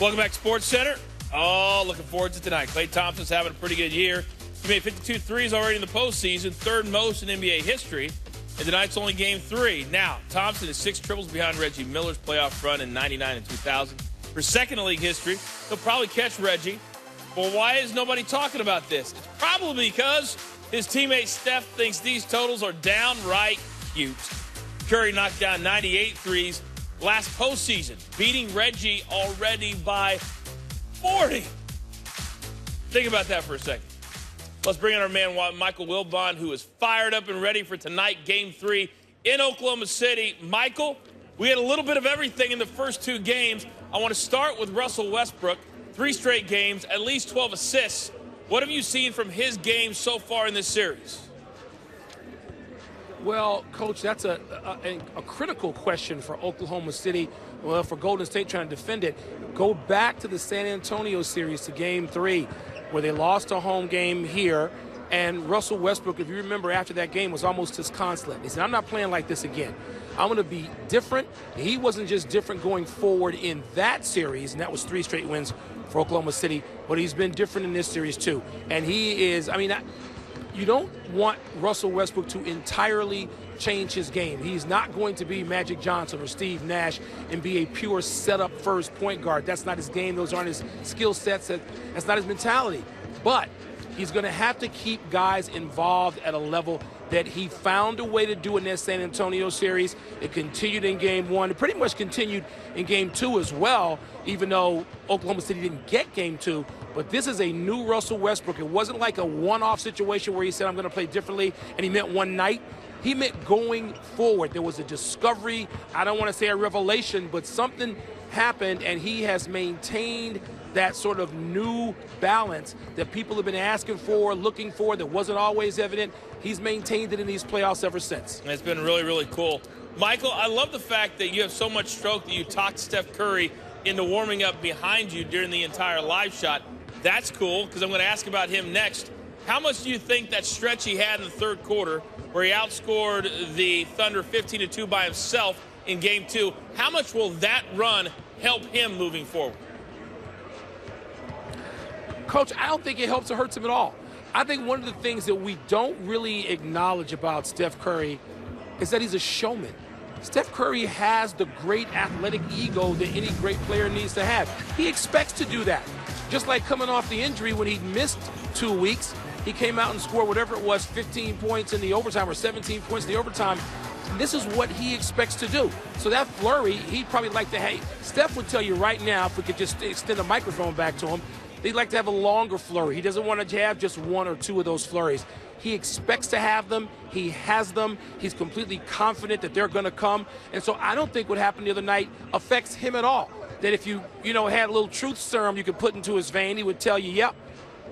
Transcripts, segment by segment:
Welcome back to SportsCenter. Oh, looking forward to tonight. Klay Thompson's having a pretty good year. He made 52 threes already in the postseason, third most in NBA history. And tonight's only game 3. Now, Thompson is 6 triples behind Reggie Miller's playoff run in 99 and 2000. For second in league history, he'll probably catch Reggie. Well, why is nobody talking about this? It's probably because his teammate Steph thinks these totals are downright cute. Curry knocked down 98 threes last postseason, beating Reggie already by 40. Think about that for a second. Let's bring in our man, Michael Wilbon, who is fired up and ready for tonight, Game 3 in Oklahoma City. Michael, we had a little bit of everything in the first 2 games. I want to start with Russell Westbrook. 3 straight games, at least 12 assists. What have you seen from his game so far in this series? Well, Coach, that's a critical question for Oklahoma City, well, for Golden State trying to defend it. Go back to the San Antonio series, to Game 3, where they lost a home game here. And Russell Westbrook, if you remember, after that game was almost disconsolate. He said, I'm not playing like this again. I'm going to be different. He wasn't just different going forward in that series, and that was 3 straight wins for Oklahoma City, but he's been different in this series too. And he is, you don't want Russell Westbrook to entirely change his game. He's not going to be Magic Johnson or Steve Nash and be a pure setup first point guard. That's not his game. Those aren't his skill sets. That's not his mentality. But he's going to have to keep guys involved at a level that he found a way to do in that San Antonio series. It continued in Game 1. It pretty much continued in Game 2 as well, even though Oklahoma City didn't get Game 2. But this is a new Russell Westbrook. It wasn't like a one-off situation where he said, I'm going to play differently, and he meant one night. He meant going forward. There was a discovery. I don't want to say a revelation, but something happened, and he has maintained that sort of new balance that people have been asking for, looking for, that wasn't always evident. He's maintained it in these playoffs ever since. It's been really, really cool. Michael, I love the fact that you have so much stroke that you talked Steph Curry into warming up behind you during the entire live shot. That's cool, because I'm going to ask about him next. How much do you think that stretch he had in the third quarter, where he outscored the Thunder 15-2 by himself in Game 2, how much will that run help him moving forward? Coach, I don't think it helps or hurts him at all. I think one of the things that we don't really acknowledge about Steph Curry is that he's a showman. Steph Curry has the great athletic ego that any great player needs to have. He expects to do that. Just like coming off the injury when he missed 2 weeks, he came out and scored whatever it was, 15 points in the overtime or 17 points in the overtime. And this is what he expects to do. So that flurry, he'd probably like to, hey, Steph would tell you right now, if we could just extend the microphone back to him, they'd like to have a longer flurry. He doesn't want to have just 1 or 2 of those flurries. He expects to have them. He has them. He's completely confident that they're going to come. And so I don't think what happened the other night affects him at all. That if you had a little truth serum you could put into his vein, he would tell you, yep,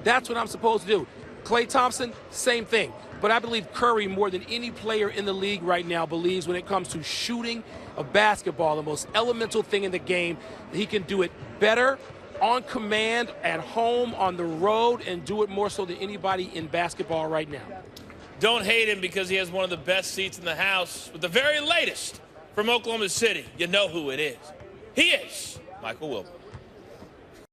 that's what I'm supposed to do. Klay Thompson, same thing. But I believe Curry, more than any player in the league right now, believes when it comes to shooting a basketball, the most elemental thing in the game, he can do it better on command, at home, on the road, and do it more so than anybody in basketball right now. Don't hate him because he has one of the best seats in the house with the very latest from Oklahoma City. You know who it is. He is Michael Wilbon.